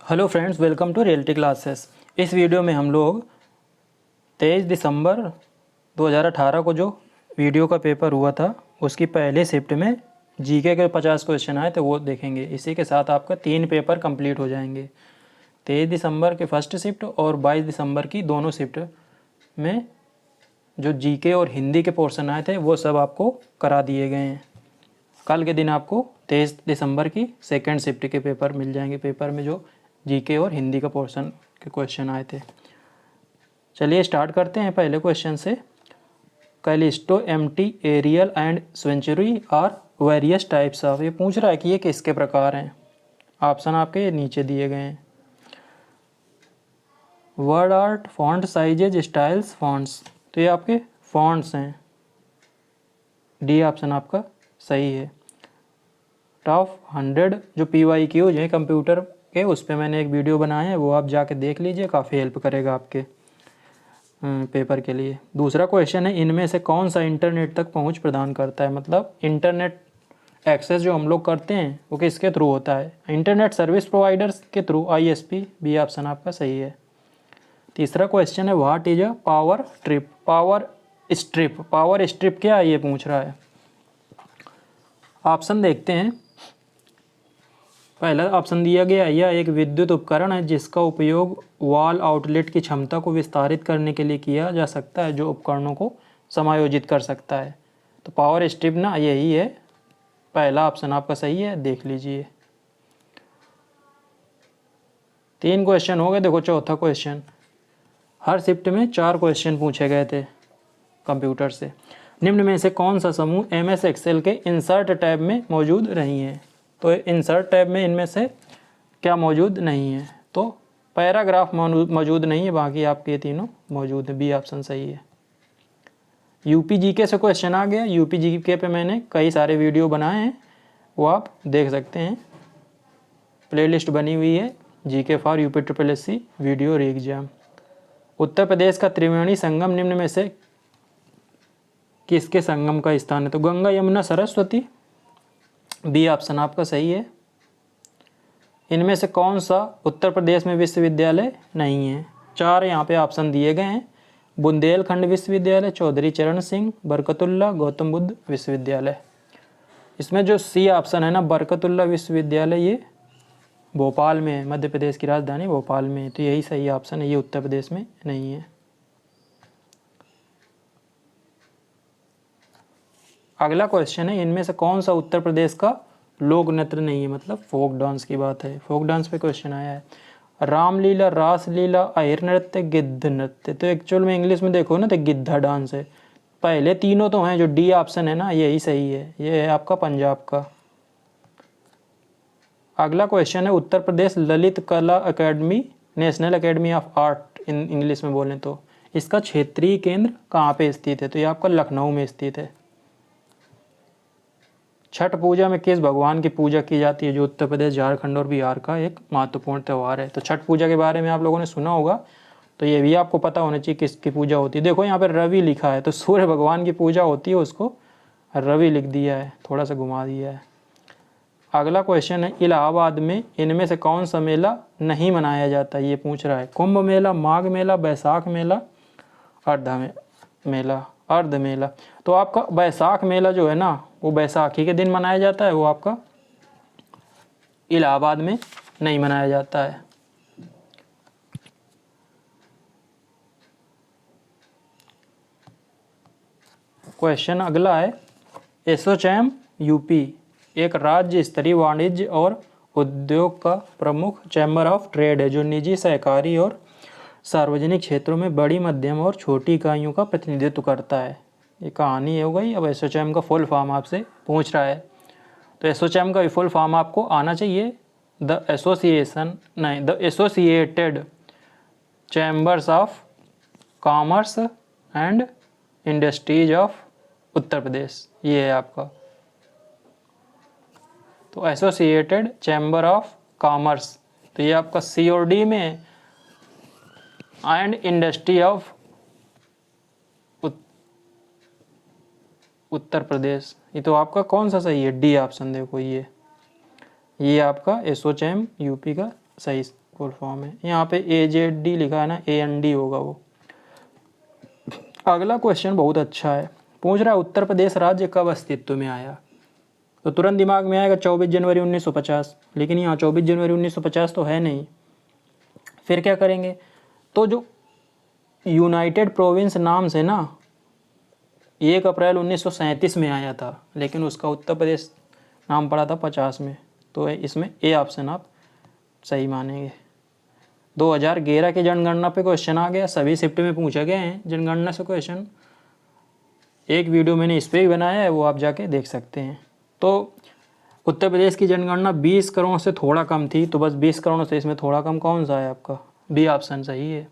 Hello friends, welcome to reality classes. इस video में हम लोग 23 दिसंबर 2018 को जो वीडियो का पेपर हुआ था उसकी पहले शिफ्ट में जीके के 50 क्वेश्चन आए थे वो देखेंगे। इसी के साथ आपका 3 पेपर कंप्लीट हो जाएंगे। 23 दिसंबर के फर्स्ट शिफ्ट और 22 दिसंबर की दोनों शिफ्ट में जो जीके और हिंदी के पोर्शन आए थे वो सब आपको करा दिए गए हैं। कल के दिन आपको 23 दिसंबर की सेकेंड शिफ्ट के पेपर मिल जाएंगे। पेपर में जो जीके और हिंदी का पोर्शन के क्वेश्चन आए थे। चलिए स्टार्ट करते हैं पहले क्वेश्चन से। Callisto, empty, Ariel and century are various types of. ये पूछ रहा है कि ये किसके प्रकार हैं। ऑप्शन आपके नीचे दिए गए हैं। Word art, font sizes, styles, fonts. तो ये आपके फॉन्ट्स हैं। डी ऑप्शन आपका सही है। टॉप 100 जो PYQ हैं कंप्यूटर के, उस पर मैंने एक वीडियो बनाया है, वो आप जाके देख लीजिए, काफ़ी हेल्प करेगा आपके पेपर के लिए। दूसरा क्वेश्चन है, इनमें से कौन सा इंटरनेट तक पहुंच प्रदान करता है। मतलब इंटरनेट एक्सेस जो हम लोग करते हैं वो किसके थ्रू होता है। इंटरनेट सर्विस प्रोवाइडर्स के थ्रू, ISP। बी ऑप्शन आपका सही है। तीसरा क्वेश्चन है, what is a power trip. Power strip क्या है ये पूछ रहा है। ऑप्शन देखते हैं। पहला ऑप्शन दिया गया, यह एक विद्युत उपकरण है जिसका उपयोग वॉल आउटलेट की क्षमता को विस्तारित करने के लिए किया जा सकता है, जो उपकरणों को समायोजित कर सकता है। तो पावर स्ट्रिप ना यही है। पहला ऑप्शन आपका सही है, देख लीजिए। 3 क्वेश्चन हो गए। देखो चौथा क्वेश्चन, हर शिफ्ट में 4 क्वेश्चन पूछे गए थे कंप्यूटर से। निम्न में से कौन सा समूह MS एक्सेल के इंसर्ट टैब में मौजूद नहीं है। तो इंसर्ट टैब में इनमें से क्या मौजूद नहीं है। तो पैराग्राफ मौजूद नहीं है, बाकी आपके ये तीनों मौजूद है। बी ऑप्शन सही है। UPGK से क्वेश्चन आ गया। UPGK पे मैंने कई सारे वीडियो बनाए हैं, वो आप देख सकते हैं। प्लेलिस्ट बनी हुई है, GK for UPSSC video re exam. Uttar Pradesh का त्रिवेणी संगम निम्न में से किसके संगम का स्थान है। तो गंगा, यमुना, सरस्वती। बी ऑप्शन आपका सही है। इनमें से कौन सा उत्तर प्रदेश में विश्वविद्यालय नहीं है। 4 यहाँ पे ऑप्शन दिए गए हैं। बुंदेलखंड विश्वविद्यालय, चौधरी चरण सिंह, बरकतुल्ला, गौतम बुद्ध विश्वविद्यालय। इसमें जो सी ऑप्शन है ना, बरकतुल्ला विश्वविद्यालय, ये भोपाल में है। मध्य प्रदेश की राजधानी भोपाल में है, तो यही सही ऑप्शन है। ये उत्तर प्रदेश में नहीं है। अगला क्वेश्चन है, इनमें से कौन सा उत्तर प्रदेश का लोक नृत्य नहीं है। मतलब फोक डांस की बात है। फोक डांस पे क्वेश्चन आया है। रामलीला, रासलीला, अहिर नृत्य, गिद्ध नृत्य। तो एक्चुअल में इंग्लिश में देखो ना तो गिद्धा डांस है। पहले तीनों तो हैं, जो डी ऑप्शन है ना यही सही है। ये है आपका पंजाब का। अगला क्वेश्चन है, उत्तर प्रदेश ललित कला academy, national academy of art in English में बोलें तो, इसका क्षेत्रीय केंद्र कहाँ पे स्थित है। तो ये आपका लखनऊ में स्थित है। छठ पूजा में किस भगवान की पूजा की जाती है, जो उत्तर प्रदेश, झारखंड और बिहार का एक महत्वपूर्ण त्यौहार है। तो छठ पूजा के बारे में आप लोगों ने सुना होगा, तो ये भी आपको पता होना चाहिए किसकी पूजा होती है। देखो यहाँ पर रवि लिखा है, तो सूर्य भगवान की पूजा होती है, उसको रवि लिख दिया है, थोड़ा सा घुमा दिया है। अगला क्वेश्चन है, इलाहाबाद में इनमें से कौन सा मेला नहीं मनाया जाता, ये पूछ रहा है। कुंभ मेला, माघ मेला, बैसाख मेला, अर्ध मेला। तो आपका बैसाख मेला जो है ना, वो बैसाखी के दिन मनाया जाता है, वो आपका इलाहाबाद में नहीं मनाया जाता है। क्वेश्चन अगला है, एसोचैम यूपी एक राज्य स्तरीय वाणिज्य और उद्योग का प्रमुख चैम्बर ऑफ ट्रेड है, जो निजी, सहकारी और सार्वजनिक क्षेत्रों में बड़ी, मध्यम और छोटी इकाइयों का प्रतिनिधित्व करता है। ये कहानी हो गई। अब एसोचैम का फुल फॉर्म आपसे पूछ रहा है, तो एसोचैम का फुल फॉर्म आपको आना चाहिए। The associated chambers of commerce and industries of Uttar Pradesh, ये है आपका। तो एसोसिएटेड चैम्बर ऑफ कॉमर्स, तो ये आपका COD में and industry of Uttar Pradesh. ये तो आपका कौन सा सही है, डी ऑप्शन। देखो ये आपका एसोचैम यूपी का सही फुल फॉर्म है। यहाँ पे AZD लिखा है ना, AND होगा वो। अगला क्वेश्चन बहुत अच्छा है, पूछ रहा है उत्तर प्रदेश राज्य कब अस्तित्व में आया। तो तुरंत दिमाग में आएगा 24 जनवरी 1950, लेकिन यहाँ 24 जनवरी 1950 तो है नहीं। फिर क्या करेंगे, तो जो यूनाइटेड प्रोविंस नाम से ना 1 अप्रैल 1937 में आया था, लेकिन उसका उत्तर प्रदेश नाम पड़ा था 50 में। तो इसमें ए ऑप्शन आप सही मानेंगे। 2011 की जनगणना पे क्वेश्चन आ गया, सभी शिफ्ट में पूछे गए हैं जनगणना से क्वेश्चन। एक वीडियो मैंने इस पर भी बनाया है, वो आप जाके देख सकते हैं। तो उत्तर प्रदेश की जनगणना 20 करोड़ से थोड़ा कम थी, तो बस 20 करोड़ से इसमें थोड़ा कम कौन सा है आपका, बी ऑप्शन सही है।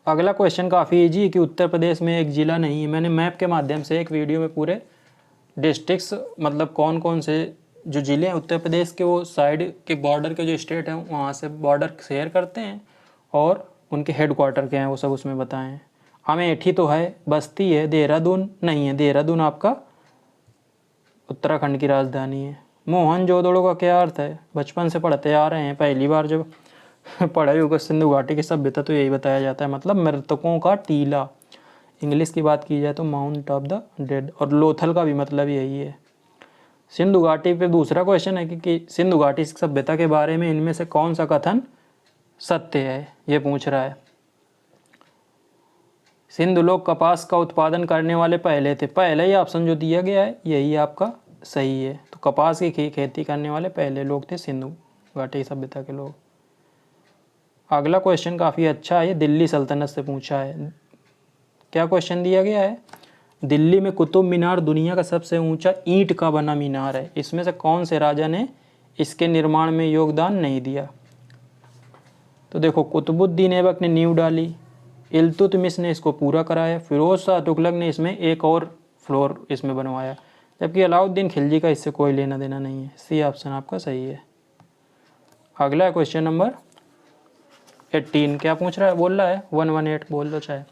अगला क्वेश्चन काफ़ी इजी है कि उत्तर प्रदेश में एक ज़िला नहीं है। मैंने मैप के माध्यम से एक वीडियो में पूरे डिस्ट्रिक्ट्स, मतलब कौन कौन से जो ज़िले हैं उत्तर प्रदेश के, वो साइड के बॉर्डर के जो स्टेट हैं वहाँ से बॉर्डर शेयर करते हैं और उनके हेडक्वार्टर क्या हैं वो सब उसमें बताएं हैं। अमेठी तो है, बस्ती है, देहरादून नहीं है, देहरादून आपका उत्तराखंड की राजधानी है। मोहनजोदड़ो का क्या अर्थ है, बचपन से पढ़ते आ रहे हैं, पहली बार जब पढ़ाई होगा सिंधु घाटी की सभ्यता तो यही बताया जाता है, मतलब मृतकों का टीला। इंग्लिश की बात की जाए तो माउंट ऑफ द डेड, और लोथल का भी मतलब यही है। सिंधु घाटी पे दूसरा क्वेश्चन है कि सिंधु घाटी सभ्यता के बारे में इनमें से कौन सा कथन सत्य है, ये पूछ रहा है। सिंधु लोग कपास का उत्पादन करने वाले पहले थे, पहले ही ऑप्शन जो दिया गया है यही आपका सही है। तो कपास की खेती करने वाले पहले लोग थे सिंधु घाटी सभ्यता के लोग। अगला क्वेश्चन काफ़ी अच्छा है, ये दिल्ली सल्तनत से पूछा है। क्या क्वेश्चन दिया गया है, दिल्ली में कुतुब मीनार दुनिया का सबसे ऊंचा ईंट का बना मीनार है, इसमें से कौन से राजा ने इसके निर्माण में योगदान नहीं दिया। तो देखो, कुतुबुद्दीन ऐबक ने नींव डाली, इल्तुतमिश ने इसको पूरा कराया, फिरोज शाह तुगलक ने इसमें एक और फ्लोर इसमें बनवाया, जबकि अलाउद्दीन खिलजी का इससे कोई लेना देना नहीं है। सी ऑप्शन आपका सही है। अगला क्वेश्चन नंबर 18, क्या पूछ रहा है, बोल रहा है 118 बोल लो चाहे।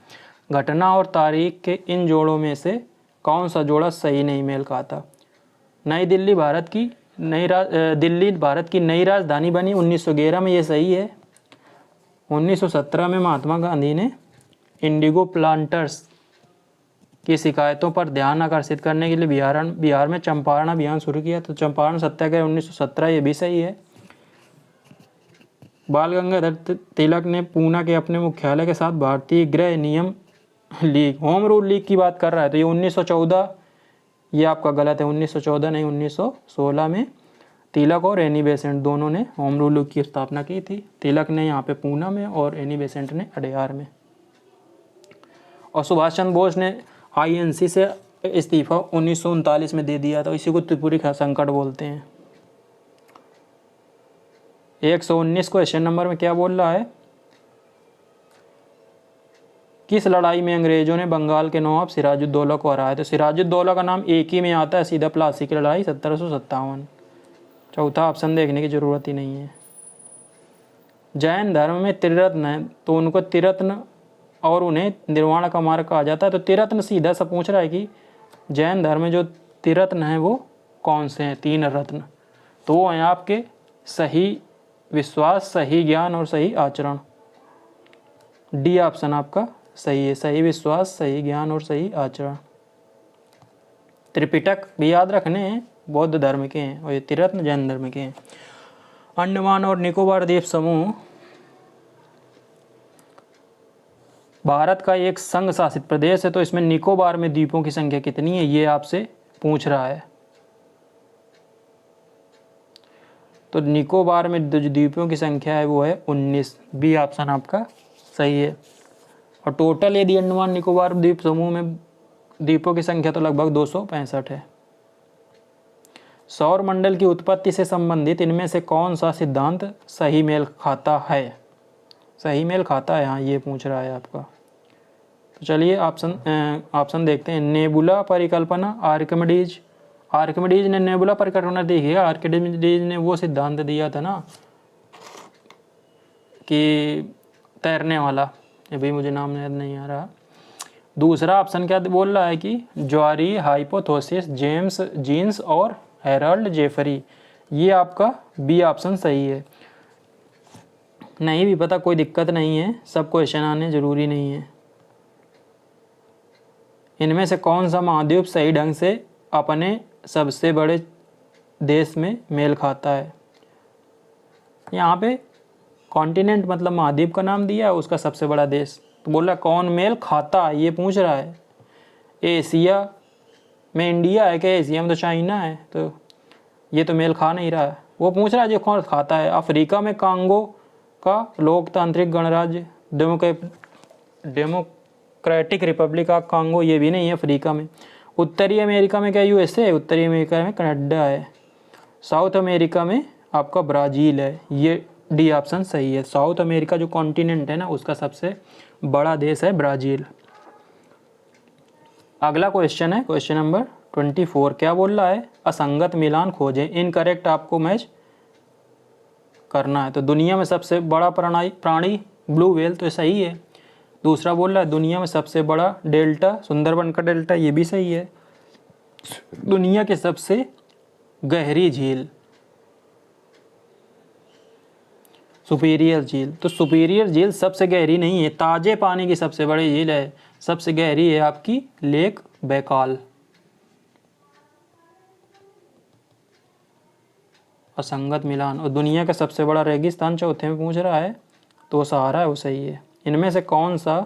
घटना और तारीख के इन जोड़ों में से कौन सा जोड़ा सही नहीं मेल खाता। दिल्ली भारत की नई राजधानी बनी 1911 में, ये सही है। 1917 में महात्मा गांधी ने इंडिगो प्लांटर्स की शिकायतों पर ध्यान आकर्षित करने के लिए बिहार में चंपारण अभियान शुरू किया, तो चंपारण सत्याग्रह 1917, ये भी सही है। बाल गंगाधर तिलक ने पूना के अपने मुख्यालय के साथ भारतीय गृह नियम लीग, होम रूल लीग की बात कर रहा है, तो ये 1914, ये आपका गलत है, 1914 नहीं 1916 में तिलक और एनी बेसेंट दोनों ने होम रूल लीग की स्थापना की थी। तिलक ने यहाँ पे पूना में और एनी बेसेंट ने अडेयार में। और सुभाष चंद्र बोस ने INC से इस्तीफा 1939 में दे दिया था, इसी को त्रिपुरी संकट बोलते हैं। 119 क्वेश्चन नंबर में क्या बोल रहा है, किस लड़ाई में अंग्रेजों ने बंगाल के नवाब सिराजुद्दौला को हराया। तो सिराजुद्दौला का नाम एक ही में आता है, सीधा प्लासी की लड़ाई 1757। चौथा ऑप्शन देखने की ज़रूरत ही नहीं है। जैन धर्म में त्रिरत्न है, तो उनको त्रिरत्न और उन्हें निर्वाण का मार्ग कहा जाता है। तो त्रिरत्न सीधा सा पूछ रहा है कि जैन धर्म में जो त्रिरत्न हैं वो कौन से हैं, 3 रत्न। तो वो हैं आपके सही विश्वास, सही ज्ञान और सही आचरण। डी ऑप्शन आपका सही है, सही विश्वास, सही ज्ञान और सही आचरण। त्रिपिटक भी याद रखने हैं, बौद्ध धर्म के हैं, और ये त्रिरत्न जैन धर्म के हैं। अंडमान और निकोबार द्वीप समूह भारत का एक संघ शासित प्रदेश है, तो इसमें निकोबार में द्वीपों की संख्या कितनी है, ये आपसे पूछ रहा है। तो निकोबार में जो द्वीपों की संख्या है वो है 19। बी ऑप्शन आपका सही है। और टोटल यदि अंडमान निकोबार द्वीप समूह में द्वीपों की संख्या तो लगभग 265 है। सौर मंडल की उत्पत्ति से संबंधित इनमें से कौन सा सिद्धांत सही मेल खाता है, सही मेल खाता है, हाँ ये पूछ रहा है आपका। तो चलिए ऑप्शन देखते हैं। नेबुला परिकल्पना, आर्किमिडीज ने नेबुला परिकल्पना देखी है। आर्किमिडीज ने वो सिद्धांत दिया था ना कि तैरने वाला, ये भी मुझे नाम याद नहीं आ रहा। दूसरा ऑप्शन क्या बोल रहा है कि ज्वारी, हाइपोथेसिस, जेम्स जीन्स और हेराल्ड जेफरी, ये आपका बी ऑप्शन सही है। नहीं भी पता कोई दिक्कत नहीं है, सब क्वेश्चन आने जरूरी नहीं है। इनमें से कौन सा महाद्वीप सही ढंग से अपने सबसे बड़े देश में मेल खाता है? यहाँ पे कॉन्टिनेंट मतलब महाद्वीप का नाम दिया है, उसका सबसे बड़ा देश, तो बोला कौन मेल खाता है ये पूछ रहा है। एशिया में इंडिया है क्या? एशिया में तो चाइना है, तो ये तो मेल खा नहीं रहा है। वो पूछ रहा है जो कौन खाता है। अफ्रीका में कांगो का लोकतांत्रिक गणराज्य डेमोक्रेटिक रिपब्लिक ऑफ कांगो, ये भी नहीं है अफ्रीका में। उत्तरी अमेरिका में क्या यूएसए है? उत्तरी अमेरिका में कनाडा है। साउथ अमेरिका में आपका ब्राज़ील है, ये डी ऑप्शन सही है। साउथ अमेरिका जो कॉन्टिनेंट है ना, उसका सबसे बड़ा देश है ब्राज़ील। अगला क्वेश्चन है क्वेश्चन नंबर 24। क्या बोल रहा है? असंगत मिलान खोजें। इनकरेक्ट आपको मैच करना है। तो दुनिया में सबसे बड़ा प्राणी ब्लू व्हेल, तो सही है। दूसरा बोल रहा है दुनिया में सबसे बड़ा डेल्टा सुंदरबन का डेल्टा, ये भी सही है। दुनिया की सबसे गहरी झील सुपीरियर झील, तो सुपीरियर झील सबसे गहरी नहीं है, ताजे पानी की सबसे बड़ी झील है। सबसे गहरी है आपकी लेक बैकाल। असंगत मिलान। और दुनिया का सबसे बड़ा रेगिस्तान चौथे में पूछ रहा है, तो सहारा है, वो सही है। इनमें से कौन सा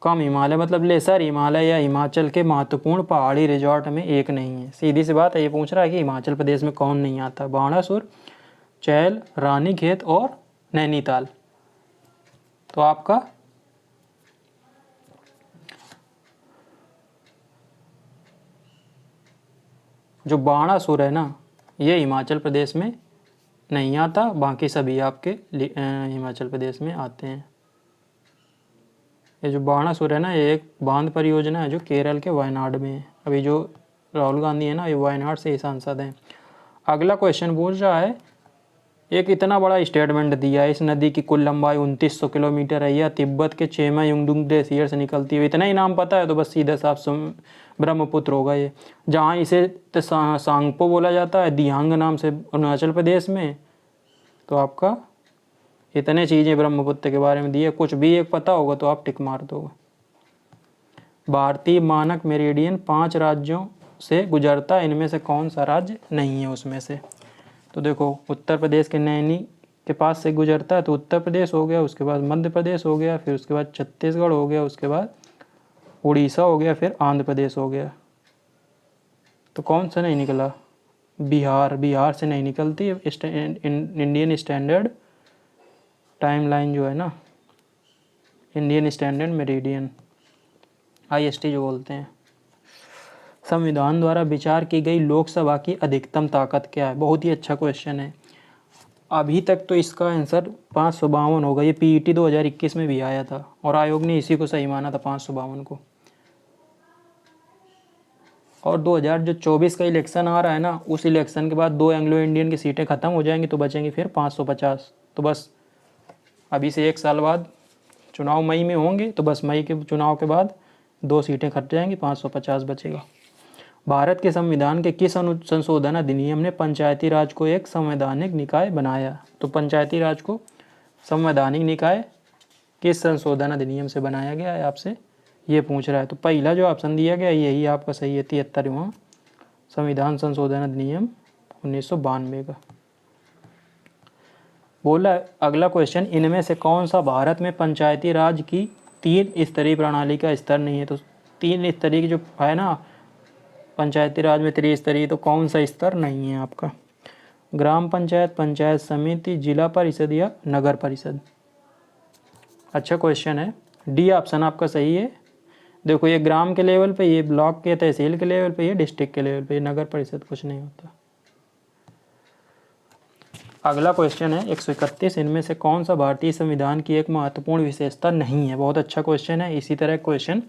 कम हिमालय मतलब लेसर हिमालय या हिमाचल के महत्वपूर्ण पहाड़ी रिजॉर्ट में एक नहीं है? सीधी सी बात है, ये पूछ रहा है कि हिमाचल प्रदेश में कौन नहीं आता? बाणासुर, चैल, रानीखेत और नैनीताल। तो आपका जो बाणासुर है ना, ये हिमाचल प्रदेश में नहीं आता, बाकी सभी आपके हिमाचल प्रदेश में आते हैं। ये जो बाणासुर है ना, ये एक बांध परियोजना है जो केरल के वायनाड में है। अभी जो राहुल गांधी है ना, ये वायनाड से ही सांसद हैं। अगला क्वेश्चन पूछ रहा है, एक इतना बड़ा स्टेटमेंट दिया है, इस नदी की कुल लंबाई 2900 किलोमीटर है, यह तिब्बत के चेमा युंगडुंग ग्लेशियर से निकलती है। इतना ही नाम पता है तो बस सीधा साफ ब्रह्मपुत्र होगा ये। जहाँ इसे सांगपो बोला जाता है दियांग नाम से अरुणाचल प्रदेश में। तो आपका इतने चीज़ें ब्रह्मपुत्र के बारे में दिए, कुछ भी एक पता होगा तो आप टिक मार दोगे। भारतीय मानक मेरिडियन 5 राज्यों से गुजरता है, इनमें से कौन सा राज्य नहीं है उसमें से? तो देखो, उत्तर प्रदेश के नैनी के पास से गुजरता है, तो उत्तर प्रदेश हो गया, उसके बाद मध्य प्रदेश हो गया, फिर उसके बाद छत्तीसगढ़ हो गया, उसके बाद उड़ीसा हो गया, फिर आंध्र प्रदेश हो गया। तो कौन सा नहीं निकला? बिहार से नहीं निकलती। इंडियन स्टैंडर्ड टाइमलाइन जो है ना, इंडियन स्टैंडर्ड मेरिडियन IST जो बोलते हैं। संविधान द्वारा विचार की गई लोकसभा की अधिकतम ताकत क्या है? बहुत ही अच्छा क्वेश्चन है। अभी तक तो इसका आंसर 552 होगा। ये PET 2021 में भी आया था और आयोग ने इसी को सही माना था, 552 को। और 2024 का इलेक्शन आ रहा है ना, उस इलेक्शन के बाद 2 एंग्लो इंडियन की सीटें ख़त्म हो जाएंगी, तो बचेंगी फिर 550। तो बस अभी से 1 साल बाद चुनाव मई में होंगे, तो बस मई के चुनाव के बाद 2 सीटें कट जाएंगी, 550 बचेगा। भारत के संविधान के किस संशोधन अधिनियम ने पंचायती राज को एक संवैधानिक निकाय बनाया? तो पंचायती राज को संवैधानिक निकाय किस संशोधन अधिनियम से बनाया गया है, आपसे ये पूछ रहा है। तो पहला जो ऑप्शन दिया गया यही आपका सही है, 73वां संविधान संशोधन अधिनियम 1992 का। बोला अगला क्वेश्चन, इनमें से कौन सा भारत में पंचायती राज की 3 स्तरीय प्रणाली का स्तर नहीं है? तो 3 स्तरीय की जो है ना पंचायती राज में, त्रिस्तरीय, तो कौन सा स्तर नहीं है आपका? ग्राम पंचायत, पंचायत समिति, जिला परिषद या नगर परिषद? अच्छा क्वेश्चन है, डी ऑप्शन आपका सही है। देखो, ये ग्राम के लेवल पे, ये ब्लॉक के तहसील के लेवल पे, ये डिस्ट्रिक्ट के लेवल पे, ये नगर परिषद कुछ नहीं होता। अगला क्वेश्चन है 131, इनमें से कौन सा भारतीय संविधान की एक महत्वपूर्ण विशेषता नहीं है? बहुत अच्छा क्वेश्चन है। इसी तरह क्वेश्चन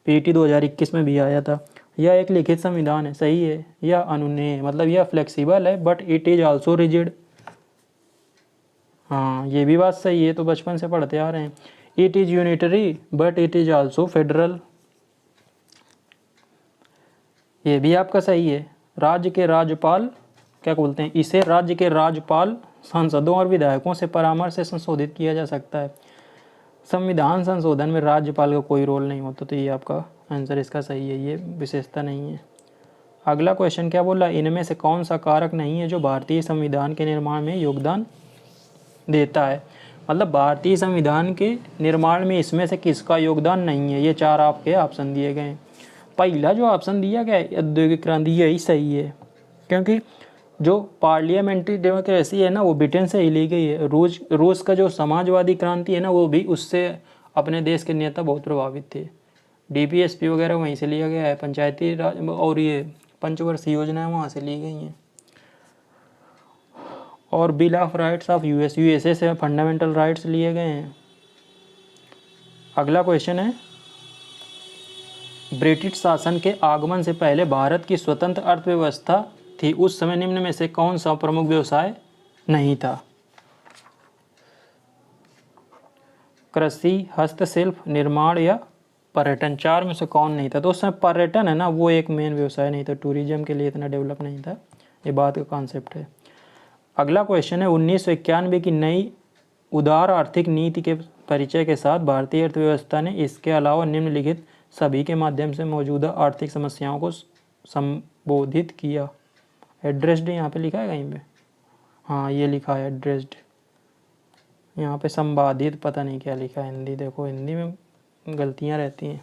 PET 2021 में भी आया था। यह एक लिखित संविधान है, सही है। यह अनुमेय मतलब यह फ्लेक्सिबल है, but it is also rigid. हाँ, ये भी बात सही है, तो बचपन से पढ़ते आ रहे हैं। It is unitary but it is also federal, ये भी आपका सही है। राज्य के राज्यपाल क्या बोलते हैं, इसे राज्य के राज्यपाल, सांसदों और विधायकों से परामर्श से संशोधित किया जा सकता है। संविधान संशोधन में राज्यपाल का कोई रोल नहीं होता, तो ये आपका आंसर इसका सही है, ये विशेषता नहीं है। अगला क्वेश्चन क्या बोला, इनमें से कौन सा कारक नहीं है जो भारतीय संविधान के निर्माण में योगदान देता है। मतलब भारतीय संविधान के निर्माण में इसमें से किसका योगदान नहीं है, ये चार आपके ऑप्शन दिए गए हैं। पहला जो ऑप्शन दिया गया है औद्योगिक क्रांति, यही सही है, क्योंकि जो पार्लियामेंट्री डेमोक्रेसी है ना वो ब्रिटेन से ही ली गई है। रूस का जो समाजवादी क्रांति है ना वो भी उससे अपने देश के नेता बहुत प्रभावित थे। डीपीएसपी वगैरह वहीं से लिया गया है, पंचायती राज और ये पंचवर्षीय योजनाएं वहाँ से ली गई हैं। और bill of rights of USA से फंडामेंटल राइट्स लिए गए हैं। अगला क्वेश्चन है, ब्रिटिश शासन के आगमन से पहले भारत की स्वतंत्र अर्थव्यवस्था थी, उस समय निम्न में से कौन सा प्रमुख व्यवसाय नहीं था। कृषि, हस्तशिल्प, निर्माण या पर्यटन, चार में से कौन नहीं था। तो उस समय पर्यटन है ना वो एक मेन व्यवसाय नहीं था, टूरिज्म के लिए इतना डेवलप नहीं था, ये बात का कॉन्सेप्ट है। अगला क्वेश्चन है, 1991 की नई उदार आर्थिक नीति के परिचय के साथ भारतीय अर्थव्यवस्था ने इसके अलावा निम्नलिखित सभी के माध्यम से मौजूदा आर्थिक समस्याओं को संबोधित किया। एड्रेस्ड यहाँ पे लिखा है कहीं पे, हाँ ये लिखा है एड्रेस्ड, यहाँ पे संबाधित पता नहीं क्या लिखा है हिंदी, देखो हिंदी में गलतियाँ रहती हैं।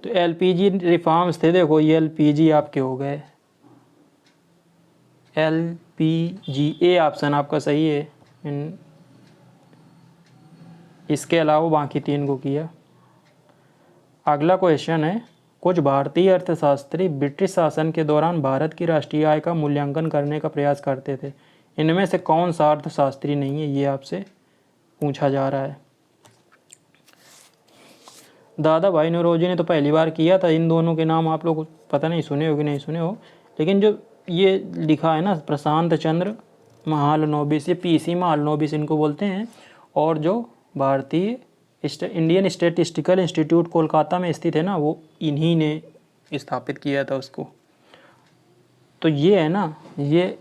तो एलपीजी रिफॉर्म्स थे, देखो ये एलपीजी आपके हो गए, एलपीजी ए ऑप्शन आपका सही है। इसके अलावा बाकी तीन को किया। अगला क्वेश्चन है, कुछ भारतीय अर्थशास्त्री ब्रिटिश शासन के दौरान भारत की राष्ट्रीय आय का मूल्यांकन करने का प्रयास करते थे, इनमें से कौन सा अर्थशास्त्री नहीं है, ये आपसे पूछा जा रहा है। दादा भाई नौरोजी ने तो पहली बार किया था, इन दोनों के नाम आप लोग पता नहीं सुने हो कि नहीं सुने हो, लेकिन जो ये लिखा है ना प्रशांत चंद्र महालनोबिस, ये पीसी महालनोबिस इनको बोलते हैं, और जो भारतीय इंडियन स्टैटिस्टिकल इंस्टीट्यूट कोलकाता में स्थित है ना वो इन्हीं ने स्थापित किया था उसको। तो ये है ना ये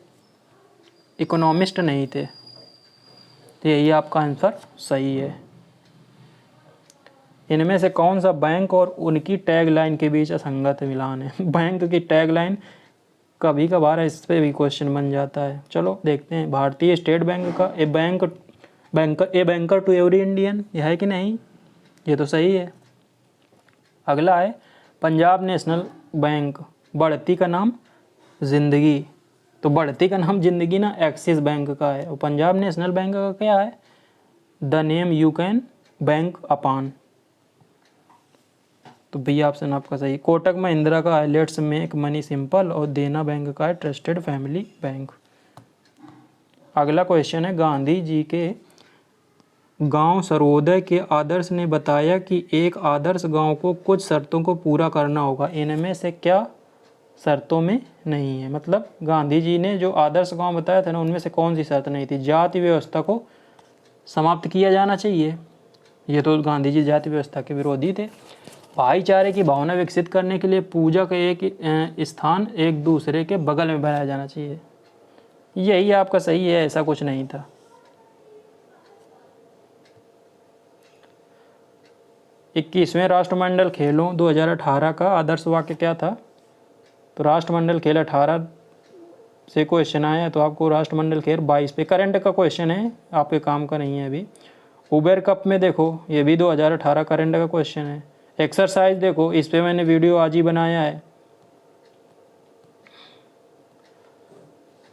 इकोनॉमिस्ट नहीं थे, तो यही आपका आंसर सही है। इनमें से कौन सा बैंक और उनकी टैगलाइन के बीच असंगत मिलान है। बैंक की टैगलाइन कभी कभार इस पर भी क्वेश्चन बन जाता है। चलो देखते हैं, भारतीय स्टेट बैंक का a banker to every Indian, यह है कि नहीं, ये तो सही है। अगला है, पंजाब नेशनल बैंक बढ़ती का नाम जिंदगी, तो बढ़ती का नाम जिंदगी ना एक्सिस बैंक का है, और पंजाब नेशनल बैंक का क्या है, the name you can bank upon, तो भैया ऑप्शन आपका सही। कोटक महिंद्रा का है लेट्स मेक मनी सिंपल, और देना बैंक का है ट्रस्टेड फैमिली बैंक। अगला क्वेश्चन है, गांधी जी के गांव सर्वोदय के आदर्श ने बताया कि एक आदर्श गांव को कुछ शर्तों को पूरा करना होगा, इनमें से क्या शर्तों में नहीं है। मतलब गांधी जी ने जो आदर्श गांव बताया था ना उनमें से कौन सी शर्त नहीं थी, जाति व्यवस्था को समाप्त किया जाना चाहिए, ये तो गांधी जी जाति व्यवस्था के विरोधी थे। भाईचारे की भावना विकसित करने के लिए पूजा का एक स्थान एक दूसरे के बगल में बनाया जाना चाहिए, यही आपका सही है, ऐसा कुछ नहीं था। इक्कीसवें राष्ट्रमंडल खेलों 2018 का आदर्श वाक्य क्या था। तो राष्ट्रमंडल खेल 18 से क्वेश्चन आया, तो आपको राष्ट्रमंडल खेल 22 पे करंट का क्वेश्चन है, आपके काम का नहीं है अभी। उबेर कप में देखो ये भी 2018 करंट का क्वेश्चन है। एक्सरसाइज देखो, इस पे मैंने वीडियो आज ही बनाया है,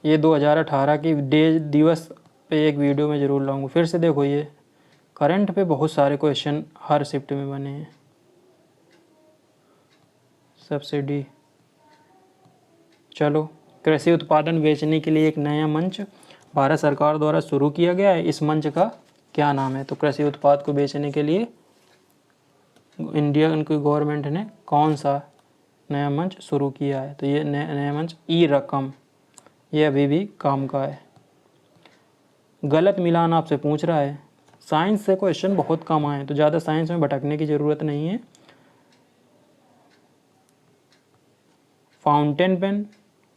ये 2018 की दिवस पे एक वीडियो में ज़रूर लाऊंगा, फिर से देखो ये करंट पे बहुत सारे क्वेश्चन हर शिफ्ट में बने हैं। सब्सिडी, चलो कृषि उत्पादन बेचने के लिए एक नया मंच भारत सरकार द्वारा शुरू किया गया है, इस मंच का क्या नाम है। तो कृषि उत्पाद को बेचने के लिए इंडियन की गवर्नमेंट ने कौन सा नया मंच शुरू किया है, तो ये नया मंच ई रकम, ये अभी भी काम का है। गलत मिलान आपसे पूछ रहा है, साइंस से क्वेश्चन बहुत कम आए, तो ज़्यादा साइंस में भटकने की ज़रूरत नहीं है। फाउंटेन पेन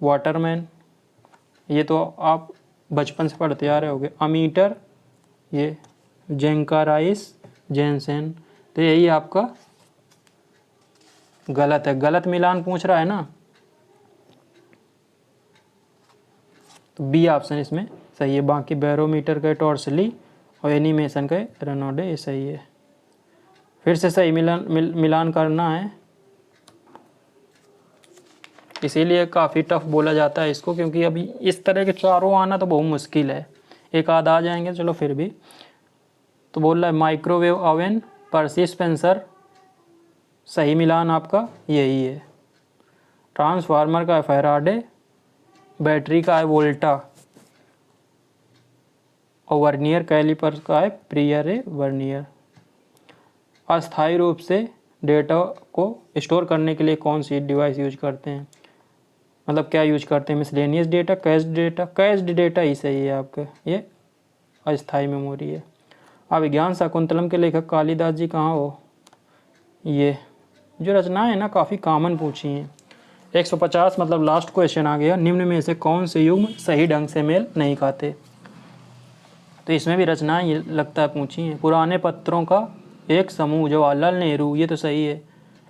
वाटरमैन, ये तो आप बचपन से पढ़ते आ रहे होगे। अमीटर, ये जेंकाराइस जेनसेन, तो यही आपका गलत है, गलत मिलान पूछ रहा है ना, तो बी ऑप्शन इसमें सही है। बाकी बैरोमीटर का टॉर्सली और एनिमेशन का रेनॉल्डे, ये सही है। फिर से सही मिलान करना है, इसीलिए काफ़ी टफ बोला जाता है इसको, क्योंकि अभी इस तरह के चारों आना तो बहुत मुश्किल है। एक आध आ जाएंगे चलो फिर भी। तो बोल रहा है माइक्रोवेव ओवन, पर्सी स्पेंसर, सही मिलान आपका यही है। ट्रांसफार्मर का है फैराडे, बैटरी का है वोल्टा, और वर्नियर कैलिपर का है प्रियरे वर्नियर। अस्थायी रूप से डेटा को स्टोर करने के लिए कौन सी डिवाइस यूज करते हैं, मतलब क्या यूज करते हैं, miscellaneous data, cached data, cached data ही सही है आपका, ये अस्थायी मेमोरी है। अभिज्ञान शाकुंतलम के लेखक कालिदास जी कहाँ हो, ये जो रचनाएं हैं ना काफ़ी कॉमन पूछी हैं। 150 मतलब लास्ट क्वेश्चन आ गया। निम्न में से कौन से युग्म सही ढंग से मेल नहीं खाते, तो इसमें भी रचनाएं ये लगता है पूछी हैं। पुराने पत्रों का एक समूह, जवाहरलाल नेहरू, ये तो सही है।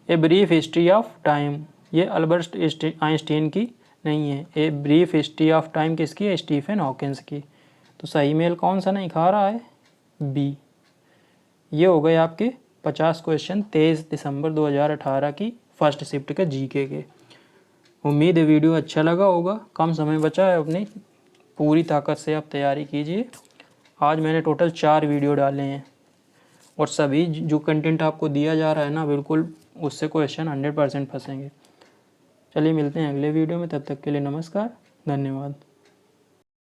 A brief history of time, ये अल्बर्ट आइंस्टीन की नहीं है। A brief history of time किसकी है, स्टीफन हॉकिंस की। तो सही मेल कौन सा नहीं खा रहा है, बी। ये हो गए आपके 50 क्वेश्चन 23 दिसंबर 2018 की फर्स्ट शिफ्ट के जीके के। उम्मीद है वीडियो अच्छा लगा होगा। कम समय बचा है, अपनी पूरी ताकत से आप तैयारी कीजिए। आज मैंने टोटल 4 वीडियो डाले हैं, और सभी जो कंटेंट आपको दिया जा रहा है ना, बिल्कुल उससे क्वेश्चन 100% फंसेंगे। चलिए मिलते हैं अगले वीडियो में, तब तक के लिए नमस्कार, धन्यवाद।